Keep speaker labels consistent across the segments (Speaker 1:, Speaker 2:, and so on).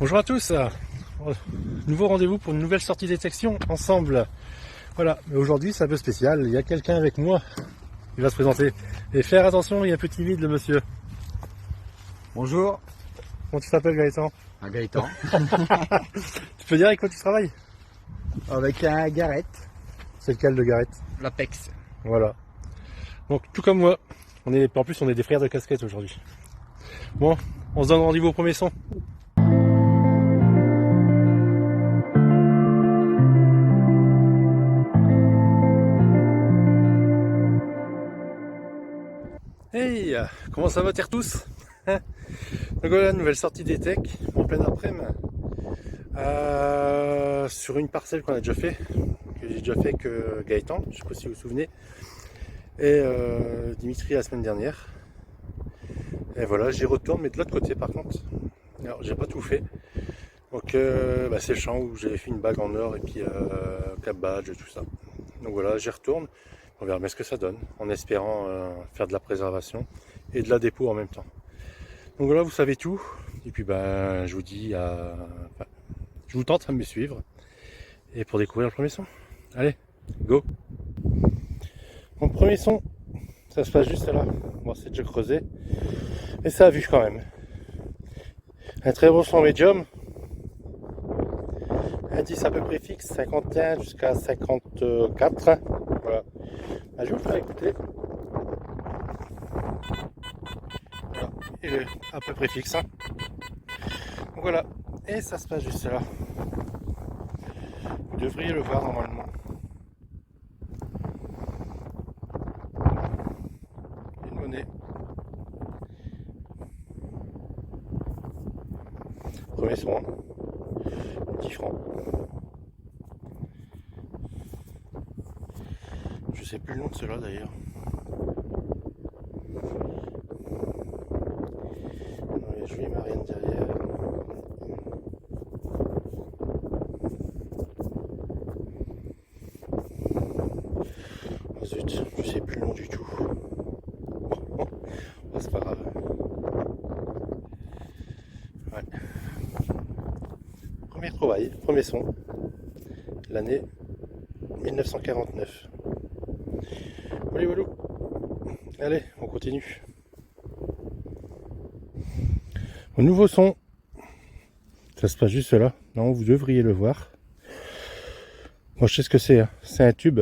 Speaker 1: Bonjour à tous, nouveau rendez-vous pour une nouvelle sortie détection ensemble. Voilà, mais aujourd'hui c'est un peu spécial, il y a quelqu'un avec moi, il va se présenter. Et faire attention, il est un peu timide le monsieur.
Speaker 2: Bonjour.
Speaker 1: Comment tu t'appelles Gaëtan?
Speaker 2: Gaëtan.
Speaker 1: Tu peux dire avec quoi tu travailles?
Speaker 2: Avec un Garrett.
Speaker 1: C'est lequel de Garrett?
Speaker 2: L'Apex.
Speaker 1: Voilà. Donc tout comme moi, en plus on est des frères de casquette aujourd'hui. Bon, on se donne rendez-vous au premier son. Hey, comment ça va terre tous? Donc voilà, nouvelle sortie des techs en plein après-midi sur une parcelle qu'on a déjà fait, que j'ai déjà fait avec Gaëtan, je sais pas si vous vous souvenez, et Dimitri la semaine dernière. Et voilà, j'y retourne, mais de l'autre côté par contre. Alors j'ai pas tout fait. Donc c'est le champ où j'avais fait une bague en or et puis cap badge et tout ça. Donc voilà, j'y retourne. On verra bien ce que ça donne, en espérant faire de la préservation et de la dépôt en même temps. Donc voilà, vous savez tout. Et puis je vous dis je vous tente à me suivre et pour découvrir le premier son. Allez, go. Mon premier son, ça se passe juste là. Bon, c'est déjà creusé, mais ça a vu quand même. Un très bon son médium. Indice à peu près fixe, 51 jusqu'à 54. Voilà. Je vais vous faire écouter. Voilà. Il est à peu près fixe. Donc voilà. Et ça se passe juste là. Vous devriez le voir normalement. Une monnaie. Premier son. 10 francs. Je sais plus le nom de cela d'ailleurs. Je vais Marianne derrière. Oh zut, je sais plus le nom du tout. Oh, c'est pas grave. Ouais. Premier trouvaille, premier son. L'année 1949. Voilà, voilà. Allez, on continue. Au nouveau son, ça se passe juste là. Non, vous devriez le voir. Moi, je sais ce que c'est. Hein. C'est un tube,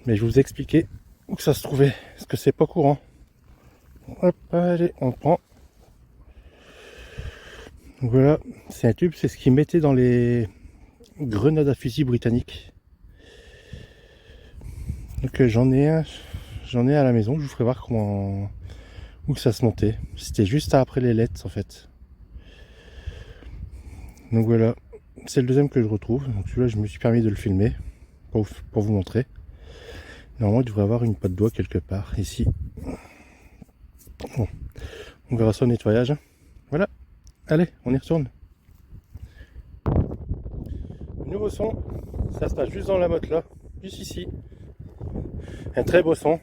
Speaker 1: mais je vais vous expliquer où que ça se trouvait, parce que c'est pas courant. Hop, allez, on prend. Donc voilà, c'est un tube, c'est ce qu'ils mettaient dans les grenades à fusil britanniques. Donc j'en ai un à la maison. Je vous ferai voir où que ça se montait. C'était juste après les lettres en fait. Donc voilà, c'est le deuxième que je retrouve. Donc celui-là, je me suis permis de le filmer pour vous montrer. Normalement, il devrait avoir une patte d'oie quelque part ici. Bon, on verra ça au nettoyage. Voilà, allez, on y retourne. Nouveau son, ça se passe juste dans la motte là, juste ici. Un très beau son.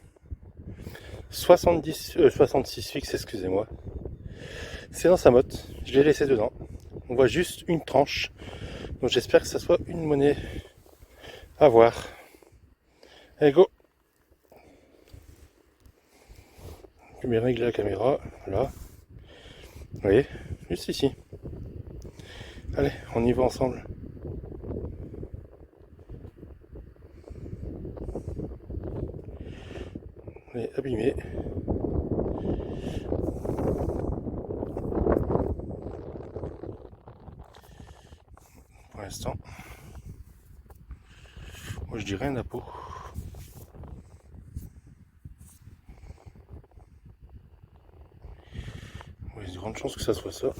Speaker 1: 66 fixe, excusez-moi. C'est dans sa motte, je l'ai laissé dedans. On voit juste une tranche. Donc j'espère que ça soit une monnaie à voir. Allez, go. Je vais régler la caméra. Voilà. Vous voyez, juste ici. Allez, on y va ensemble. On est abîmé. Pour l'instant. Moi je dirais un appôt. Il y a de grandes chances que ça soit ça.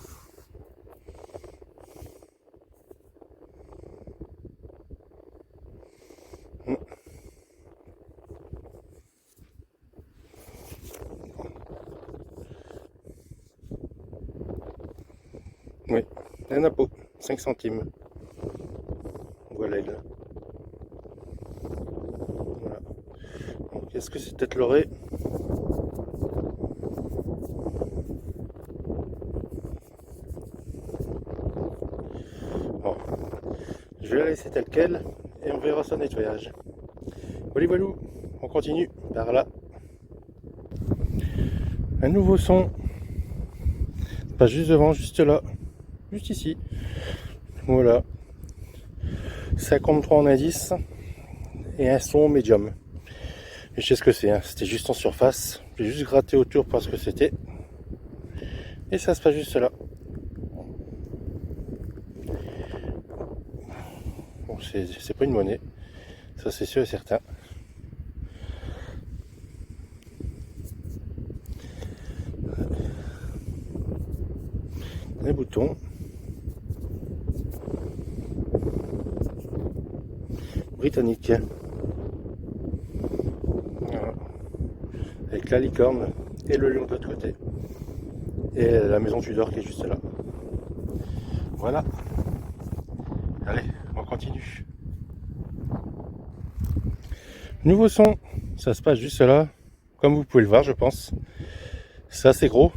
Speaker 1: Oui, un appôt, 5 centimes. Voilà, là. Voilà. Donc, est-ce que c'est peut-être l'orée? Je vais la laisser telle quelle et on verra son nettoyage. Voilà, voilà, on continue par là. Un nouveau son. Pas juste devant, juste là. Juste ici. Voilà. 53 en indice. Et un son médium. Et je sais ce que c'est, hein. C'était juste en surface. J'ai juste gratté autour parce que c'était. Et ça se passe juste là. Bon, c'est pas une monnaie. Ça c'est sûr et certain. Les boutons. Britannique. Voilà. Avec la licorne et le lion de l'autre côté. Et la maison Tudor qui est juste là. Voilà. Allez, on continue. Nouveau son. Ça se passe juste là. Comme vous pouvez le voir, je pense. C'est assez gros.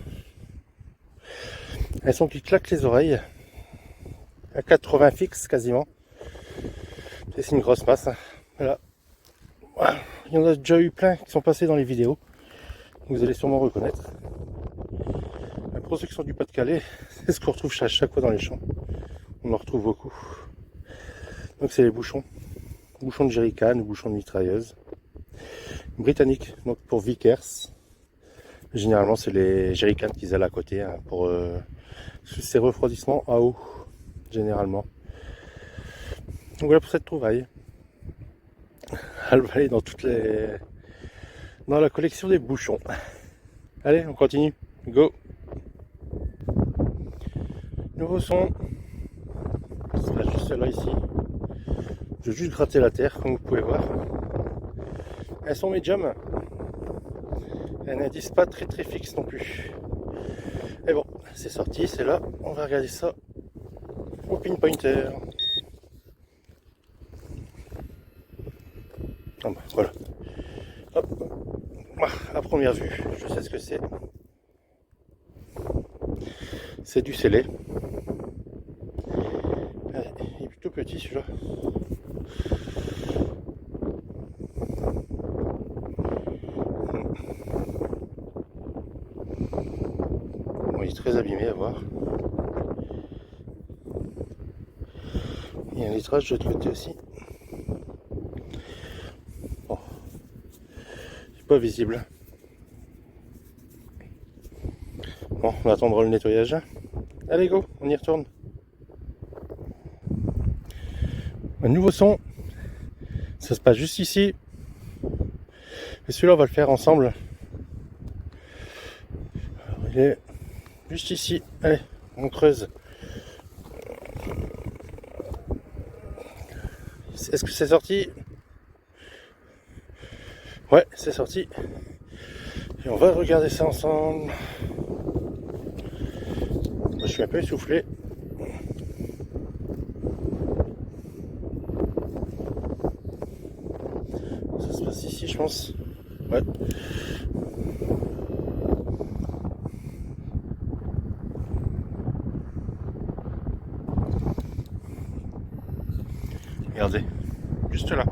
Speaker 1: Un son qui claque les oreilles. À 80 fixe quasiment. C'est une grosse masse. Voilà. Il y en a déjà eu plein qui sont passés dans les vidéos. Vous allez sûrement reconnaître. Pour ceux qui sont du Pas-de-Calais, c'est ce qu'on retrouve chaque fois dans les champs. On en retrouve beaucoup. Donc c'est les bouchons. Bouchons de jerrycan ou bouchons de mitrailleuse. Britannique, donc pour Vickers. Généralement c'est les jerrycans qu'ils ont à côté, hein, pour ces refroidissements à eau. Généralement. Donc voilà pour cette trouvaille. Elle va aller dans dans la collection des bouchons. Allez, on continue. Go. Nouveau son. Ce sera juste là ici. Je vais juste gratter la terre, comme vous pouvez voir. Un son médium. Un indice pas très fixe non plus. Mais bon, c'est sorti, c'est là. On va regarder ça au pinpointer. Ah bah, voilà. Hop. À première vue, je sais ce que c'est. C'est du scellé. Il est plutôt petit celui-là. Bon, il est très abîmé à voir. Il y a un litrage de l'autre côté aussi. Bon. C'est pas visible. Bon, on va attendre le nettoyage. Allez go, on y retourne. Un nouveau son. Ça se passe juste ici. Et celui-là, on va le faire ensemble. Alors, il est juste ici. Allez, on creuse. Est-ce que c'est sorti? Ouais, c'est sorti. Et on va regarder ça ensemble. Je suis un peu essoufflé. Ça se passe ici, je pense. Ouais. Regardez, juste là.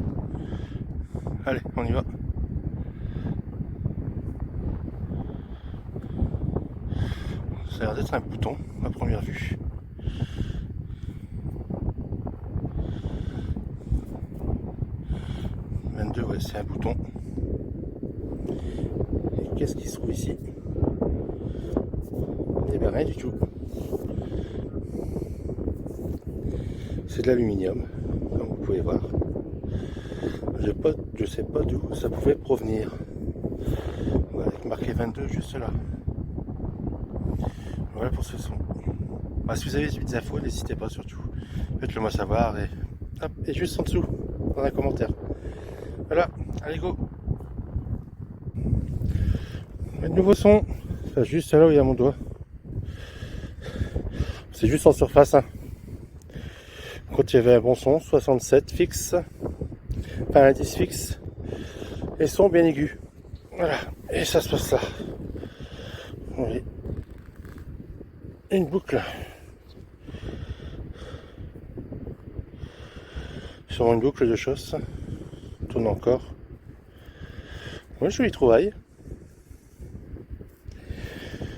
Speaker 1: Allez, on y va. Ça a l'air d'être un bouton à première vue. Ouais, c'est un bouton. Et qu'est-ce qui se trouve ici? Eh bien rien du tout. C'est de l'aluminium, comme vous pouvez voir. Je sais pas d'où ça pouvait provenir. Voilà, avec marqué 22 juste là. Voilà pour ce son. Bah, si vous avez des infos, n'hésitez pas surtout. Faites-le moi savoir et, hop, et juste en dessous, dans un commentaire. Voilà, allez go. Un nouveau son, enfin, juste là où il y a mon doigt. C'est juste en surface. Hein. Quand il y avait un bon son, 67 fixe, enfin indice fixe, et son bien aigu. Voilà, et ça se passe là. Oui. Une boucle. Sur une boucle de chasse. Tourne encore. Ouais, jolie trouvaille.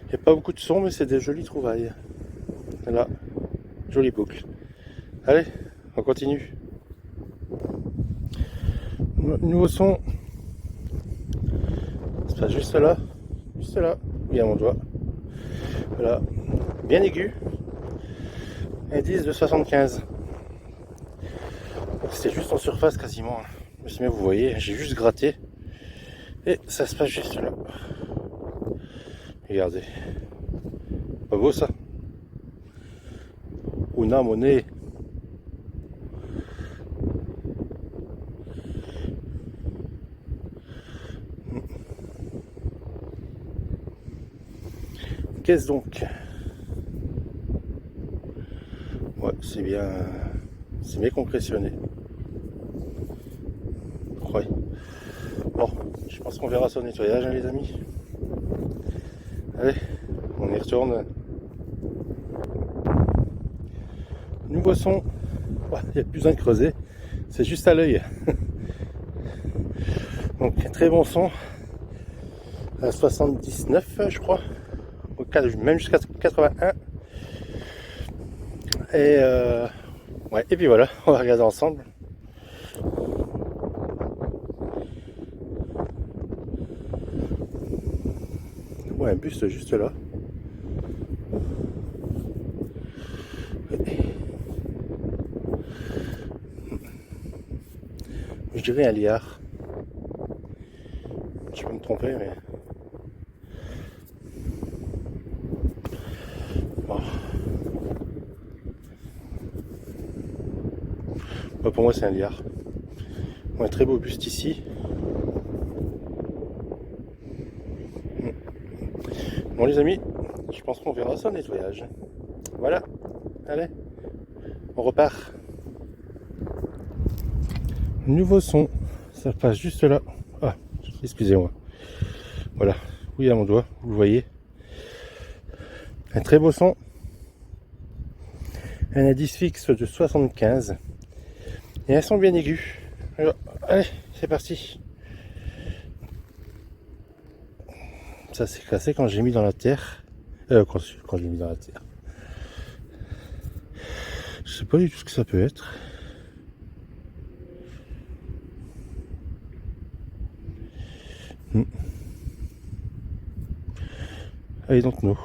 Speaker 1: Il n'y a pas beaucoup de son, mais c'est des jolies trouvailles. Voilà, jolie boucle. Allez, on continue. Nouveau son. C'est pas juste là. Juste là. Il y a mon doigt. Voilà. Bien aigu. Indice de 75. C'était juste en surface quasiment. Mais vous voyez, j'ai juste gratté. Et ça se passe juste là. Regardez. Pas beau ça? Una monnaie. Qu'est-ce donc? Ouais, c'est bien concrétionné. Ouais. Bon, je pense qu'on verra son nettoyage, hein, les amis. Allez, on y retourne. Nouveau son. Il n'y a plus besoin de creuser. C'est juste à l'œil. Donc, très bon son. À 79, je crois. Même jusqu'à 81. Et ouais, et puis voilà, on va regarder ensemble. Ouais, un buste juste là. Je dirais un liard. Je peux me tromper, mais bon. Bah, pour moi, c'est un liard. Un très beau buste ici. Bon, les amis, je pense qu'on verra son nettoyage. Voilà, allez, on repart. Nouveau son, ça passe juste là. Ah, excusez-moi. Voilà, oui, à mon doigt, vous le voyez. Un très beau son. Un indice fixe de 75. Et un son bien aigu. Alors, allez, c'est parti. Ça s'est cassé quand j'ai mis dans la terre. Quand j'ai mis dans la terre. Je sais pas du tout ce que ça peut être. Allez, donc nous.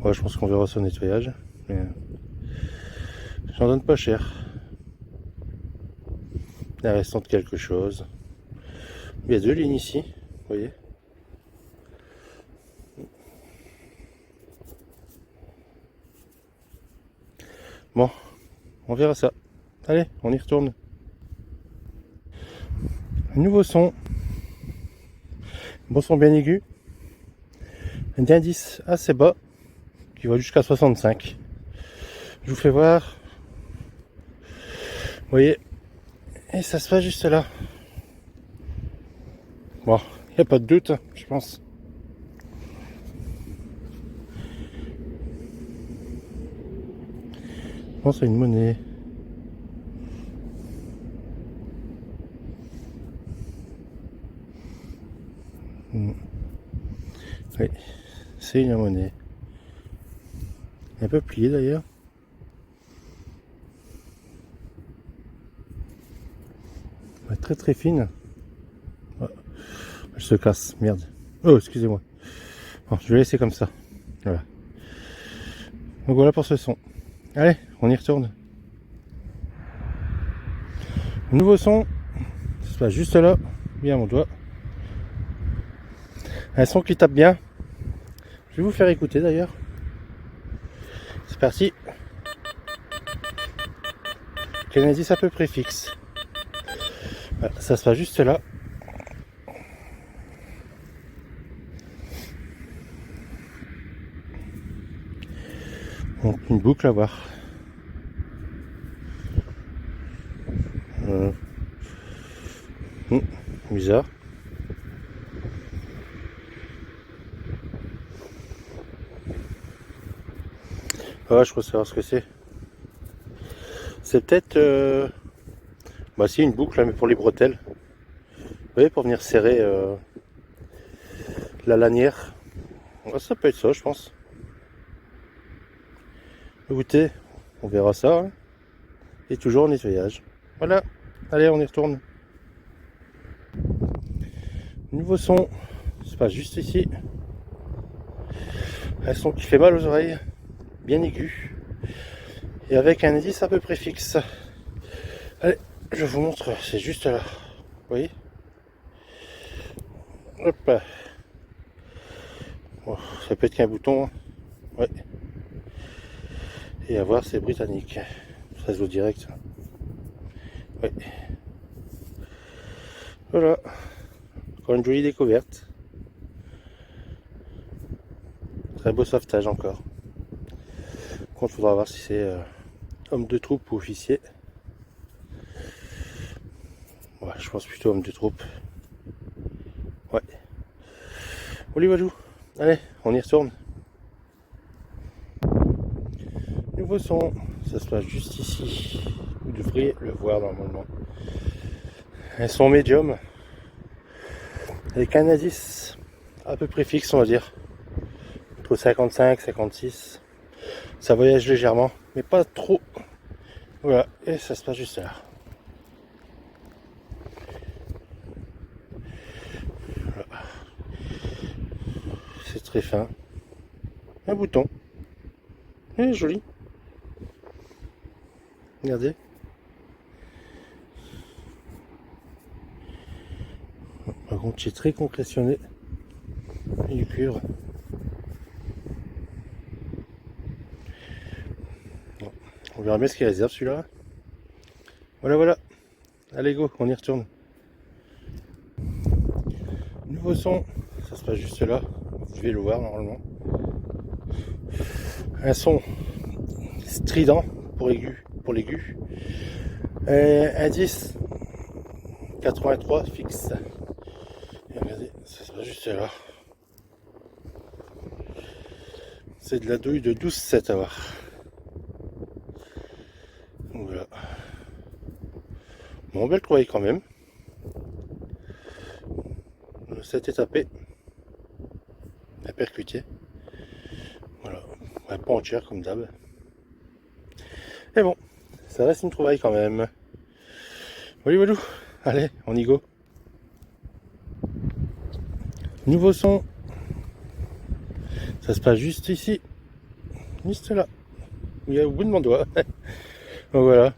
Speaker 1: Ouais, je pense qu'on verra son nettoyage. Mais j'en donne pas cher. La restante quelque chose. Il y a deux lignes ici, vous voyez. Bon, on verra ça. Allez, on y retourne. Nouveau son. Bon son bien aigu. Un indice assez bas qui va jusqu'à 65. Je vous fais voir. Vous voyez. Et ça se passe juste là. Bon, il n'y a pas de doute, je pense. Je pense à une monnaie. Oui, c'est une monnaie. Un peu pliée d'ailleurs. Très très fine. Oh, elle se casse, merde. Oh, excusez-moi. Bon, je vais laisser comme ça. Voilà. Donc voilà pour ce son. Allez, on y retourne. Nouveau son. Ça se passe juste là. Bien mon doigt. Un son qui tape bien. Je vais vous faire écouter d'ailleurs. C'est parti. Quel indice à peu près fixe. Voilà, ça se passe juste là. Donc une boucle à voir. Bizarre. Ah, je crois savoir ce que c'est. C'est peut-être... Bah si, une boucle, là, mais pour les bretelles. Vous voyez, pour venir serrer la lanière. Ouais, ça peut être ça, je pense. Écoutez, on verra ça. Hein. Et toujours en nettoyage. Voilà. Allez, on y retourne. Nouveau son. C'est pas juste ici. Un son qui fait mal aux oreilles. Bien aigu. Et avec un indice à peu près fixe. Allez, je vous montre. C'est juste là. Vous voyez? Hop. Bon, ça peut être qu'un bouton. Ouais. Et à voir, c'est britannique. Ça se voit direct. Ouais. Voilà. Encore une jolie découverte. Très beau sauvetage encore. Par contre, il faudra voir si c'est homme de troupe ou officier. Ouais, je pense plutôt homme de troupe. Ouais. Olivalou. Allez, on y retourne. Nouveau son. Ça se passe juste ici. Vous devriez le voir normalement. Un son médium. Avec un indice à peu près fixe, on va dire. Entre 55 et 56. Ça voyage légèrement, mais pas trop. Voilà, et ça se passe juste là. Voilà. C'est très fin. Un bouton. Il est joli. Regardez. Par contre, c'est très compressionné. Et du cuivre. Bon. On verra bien ce qu'il réserve celui-là. Voilà, voilà. Allez, go, on y retourne. Nouveau son. Ça se passe juste là. Vous devez le voir normalement. Un son strident pour l'aigu. Indice 83 fixe. Et regardez, ça se passe juste là. C'est de la douille de 12,7 à voir. Voilà. Bon, belle trouvaille quand même. Le 7 est tapé. La percuté. Voilà. Ouais, pas entière comme d'hab. Et bon, ça reste une trouvaille quand même. Voilà. Allez, on y go. Nouveau son. Ça se passe juste ici. Juste là. Il y a au bout de mon doigt. Donc voilà.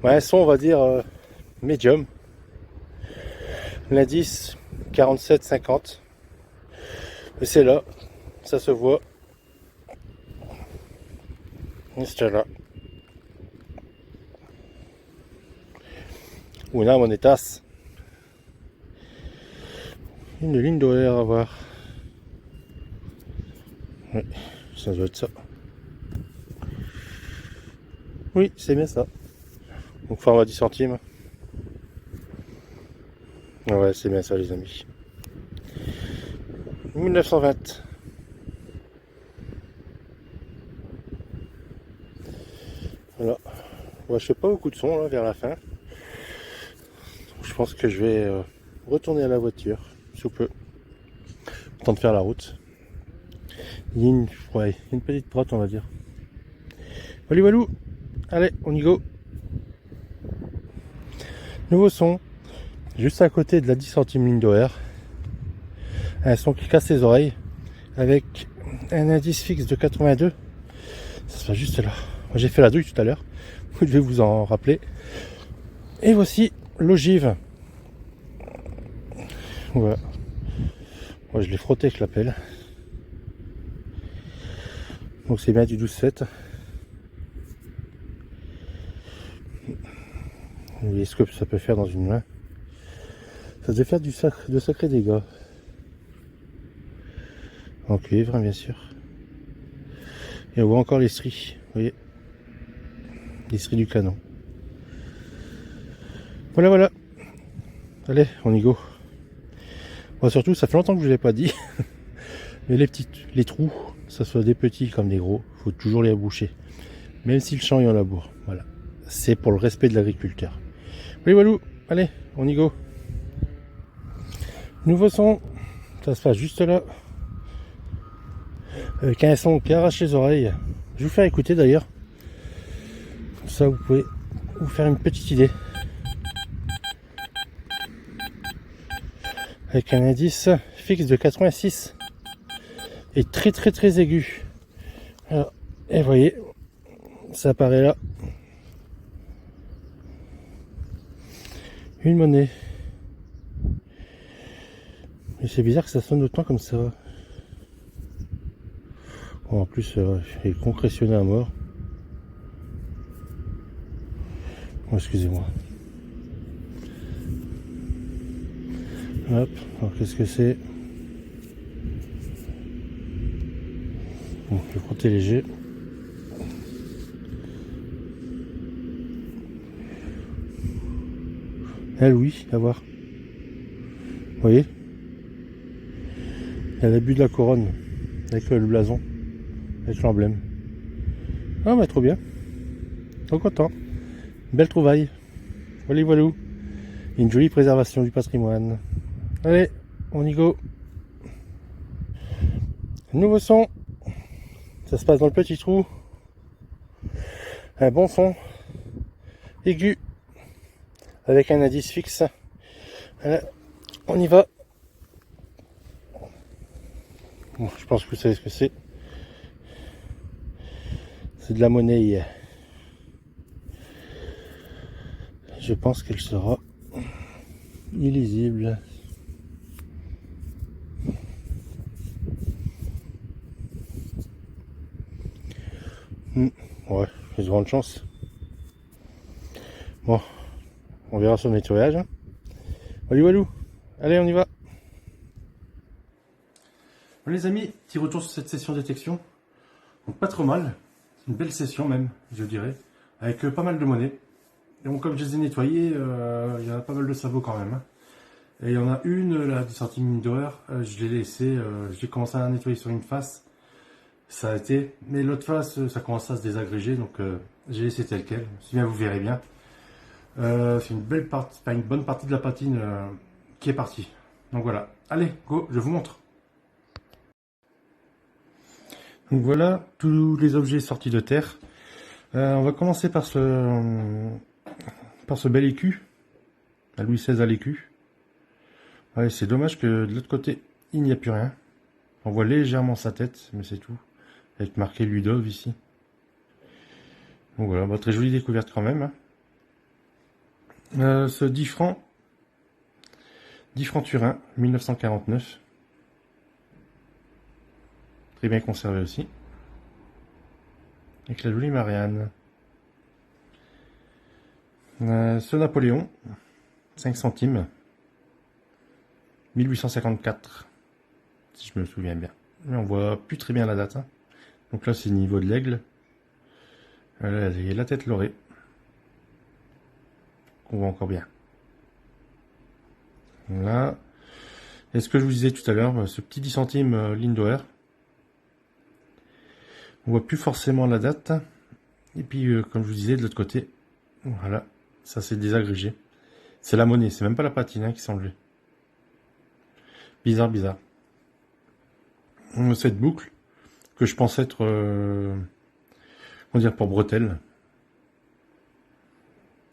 Speaker 1: Ouais, un son, on va dire médium. L'indice 47,50. Mais c'est là. Ça se voit. Juste là. Una monetas. Une ligne d'horaire à voir. Oui, ça doit être ça. Oui, c'est bien ça. Donc format 10 centimes. Ouais, c'est bien ça les amis. 1920. Voilà. Ouais, je fais pas beaucoup de son là vers la fin. Je pense que je vais retourner à la voiture, sous peu. Le temps de faire la route. Il y a une petite trotte, on va dire. Walou. Allez, on y go. Nouveau son. Juste à côté de la 10 centimes ligne d'horaire. Un son qui casse les oreilles. Avec un indice fixe de 82. Ça se passe juste là. J'ai fait la douille tout à l'heure. Vous devez vous en rappeler. Et voici l'ogive. Voilà. Moi je l'ai frotté avec la pelle. Donc c'est bien du 12,7. Vous voyez ce que ça peut faire dans une main. Ça devait faire de sacrés dégâts. En cuivre, hein, bien sûr. Et on voit encore les stries. Vous voyez, les stries du canon. Voilà. Allez, on y go. Bon, surtout, ça fait longtemps que je ne vous l'ai pas dit. Mais les trous, que ce soit des petits comme des gros, il faut toujours les boucher. Même si le champ est en labour. Voilà. C'est pour le respect de l'agriculteur. Oui, Walou, allez, on y go. Nouveau son, ça se passe juste là. Avec un son qui arrache les oreilles. Je vais vous faire écouter d'ailleurs. Comme ça, vous pouvez vous faire une petite idée. Avec un indice fixe de 86 et très aigu. Alors, et vous voyez, ça apparaît là. Une monnaie. Et c'est bizarre que ça sonne autant comme ça. Bon, en plus, il est concrétionné à mort. Oh, excusez-moi. Hop, alors qu'est-ce que c'est? Bon, je vais frotter léger. Elle, oui, à voir. Vous voyez? Il y a l'abus de la couronne, avec le blason, avec l'emblème. Ah, bah trop bien. Trop content. Belle trouvaille. Voilà, voilà. Une jolie préservation du patrimoine. Allez, on y go. Nouveau son. Ça se passe dans le petit trou. Un bon son. Aigu. Avec un indice fixe. Voilà. On y va. Bon, je pense que vous savez ce que c'est. C'est de la monnaie. Je pense qu'elle sera illisible. Ouais, j'ai de grandes chances. Bon, on verra sur le nettoyage. Walou walou. Allez, on y va. Bon, les amis, petit retour sur cette session détection. Donc pas trop mal. C'est une belle session même, je dirais. Avec pas mal de monnaies. Et donc comme je les ai nettoyées, il y en a pas mal de sabots quand même. Et il y en a une, là, 10 centimes d'heure, je l'ai laissé, j'ai commencé à la nettoyer sur une face. Ça a été, mais l'autre face, ça commence à se désagréger, donc j'ai laissé tel quel. Si bien vous verrez bien. C'est une belle partie, pas une bonne partie de la patine qui est partie. Donc voilà. Allez, go, je vous montre. Donc voilà, tous les objets sortis de terre. On va commencer par ce bel écu, à Louis XVI à l'écu. Ouais, c'est dommage que de l'autre côté, il n'y a plus rien. On voit légèrement sa tête, mais c'est tout. Avec marqué Ludov ici. Donc voilà, bah, très jolie découverte quand même. Ce 10 francs Turin, 1949. Très bien conservé aussi. Avec la jolie Marianne. Ce Napoléon, 5 centimes. 1854, si je me souviens bien. Mais on voit plus très bien la date. Hein. Donc là, c'est le niveau de l'aigle. Là, il y a la tête lorée. On voit encore bien. Là. Et ce que je vous disais tout à l'heure, ce petit 10 centimes Lindauer. On voit plus forcément la date. Et puis, comme je vous disais, de l'autre côté, voilà, ça c'est désagrégé. C'est la monnaie, c'est même pas la patine hein, qui s'est enlevée. Bizarre, bizarre. Cette boucle, que je pense être, comment dire, pour bretelles.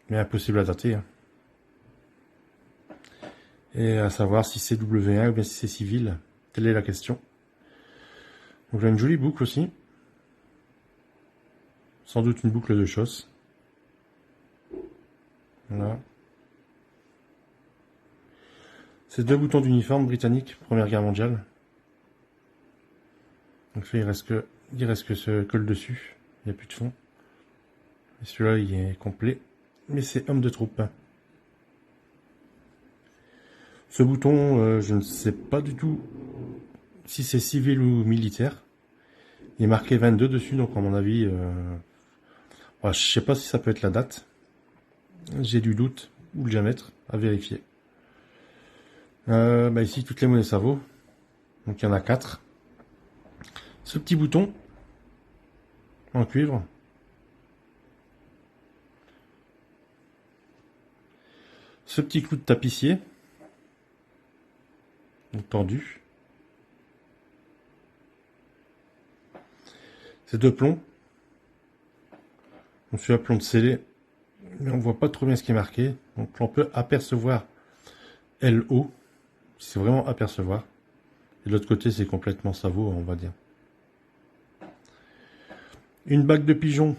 Speaker 1: Mais impossible à dater. Hein. Et à savoir si c'est W1 ou bien si c'est civil. Telle est la question. Donc là, une jolie boucle aussi. Sans doute une boucle de chausse. Voilà. C'est deux boutons d'uniforme britannique, Première Guerre mondiale. Donc là, il reste que le dessus. Il n'y a plus de fond. Et celui-là, il est complet. Mais c'est homme de troupe. Ce bouton, je ne sais pas du tout si c'est civil ou militaire. Il est marqué 22 dessus, donc à mon avis, je ne sais pas si ça peut être la date. J'ai du doute, ou le diamètre, à vérifier. Ici, toutes les monnaies ça vaut. Donc il y en a 4. ce petit bouton en cuivre. Ce petit clou de tapissier tendu. Ces deux plombs. On suit un plomb de scellé, mais on voit pas trop bien ce qui est marqué. Donc on peut apercevoir LO, c'est vraiment apercevoir. Et de l'autre côté, c'est complètement sabot, on va dire. Une bague de pigeon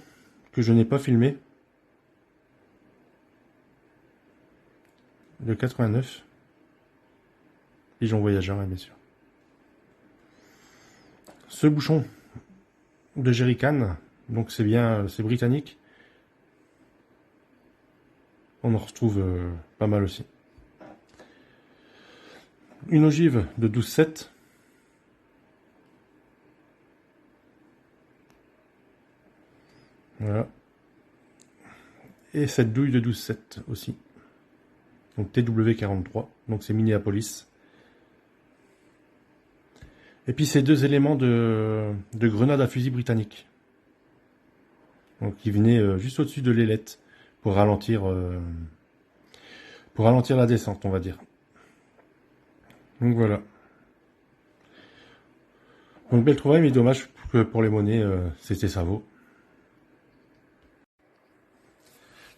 Speaker 1: que je n'ai pas filmée. De 89. Pigeon voyageur, hein, bien sûr. Ce bouchon de jerrycan, donc c'est bien, c'est britannique. On en retrouve pas mal aussi. Une ogive de 12,7. Voilà. Et cette douille de 12,7 aussi. Donc TW43, donc c'est Minneapolis. Et puis ces deux éléments de grenade à fusil britannique. Donc qui venaient juste au-dessus de l'ailette pour ralentir la descente, on va dire. Donc voilà. Donc belle trouvaille, mais dommage que pour les monnaies, c'était ça vaut.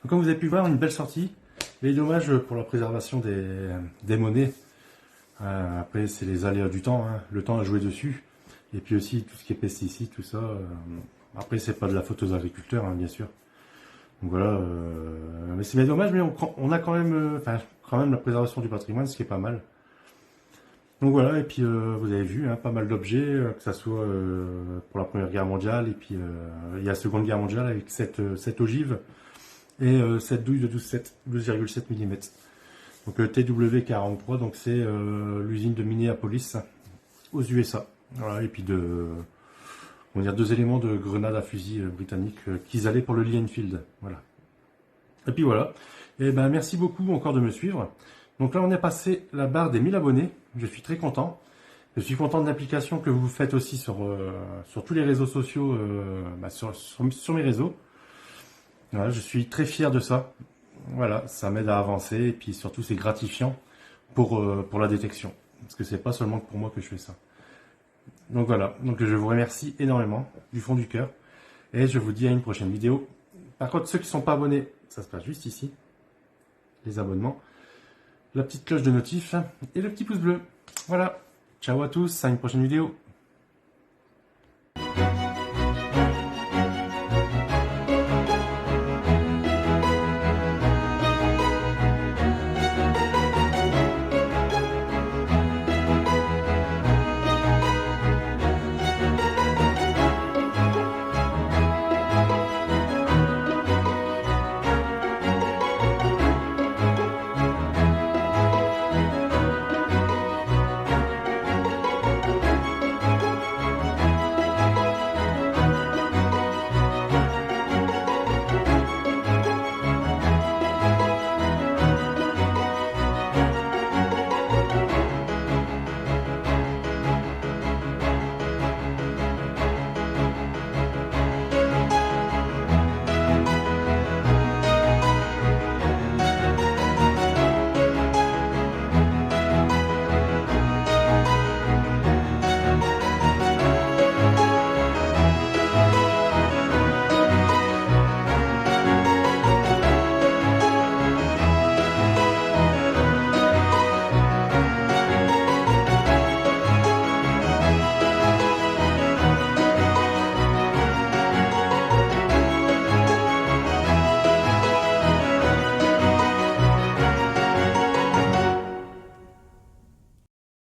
Speaker 1: Donc comme vous avez pu voir, une belle sortie. Mais dommage pour la préservation des monnaies. Après, c'est les aléas du temps, hein. Le temps a joué dessus. Et puis aussi, tout ce qui est pesticides, tout ça. Après, c'est pas de la faute aux agriculteurs, hein, bien sûr. Donc voilà. Mais c'est bien dommage, mais on a quand même, quand même la préservation du patrimoine, ce qui est pas mal. Donc voilà, et puis vous avez vu, hein, pas mal d'objets, que ça soit pour la Première Guerre mondiale, et puis il y a la Seconde Guerre mondiale avec cette ogive. Et cette douille de 12,7 mm. Donc TW43, donc c'est l'usine de Minneapolis aux USA. Voilà, et puis on va dire deux éléments de grenade à fusil britannique qu'ils allaient pour le Lee Enfield. Voilà. Et puis voilà. Et ben merci beaucoup encore de me suivre. Donc là on est passé la barre des 1000 abonnés. Je suis très content. Je suis content de l'application que vous faites aussi sur tous les réseaux sociaux, sur mes réseaux. Voilà, je suis très fier de ça. Voilà, ça m'aide à avancer et puis surtout c'est gratifiant pour la détection. Parce que c'est pas seulement pour moi que je fais ça. Donc voilà, donc je vous remercie énormément du fond du cœur et je vous dis à une prochaine vidéo. Par contre, ceux qui ne sont pas abonnés, ça se passe juste ici, les abonnements, la petite cloche de notif et le petit pouce bleu. Voilà, ciao à tous, à une prochaine vidéo.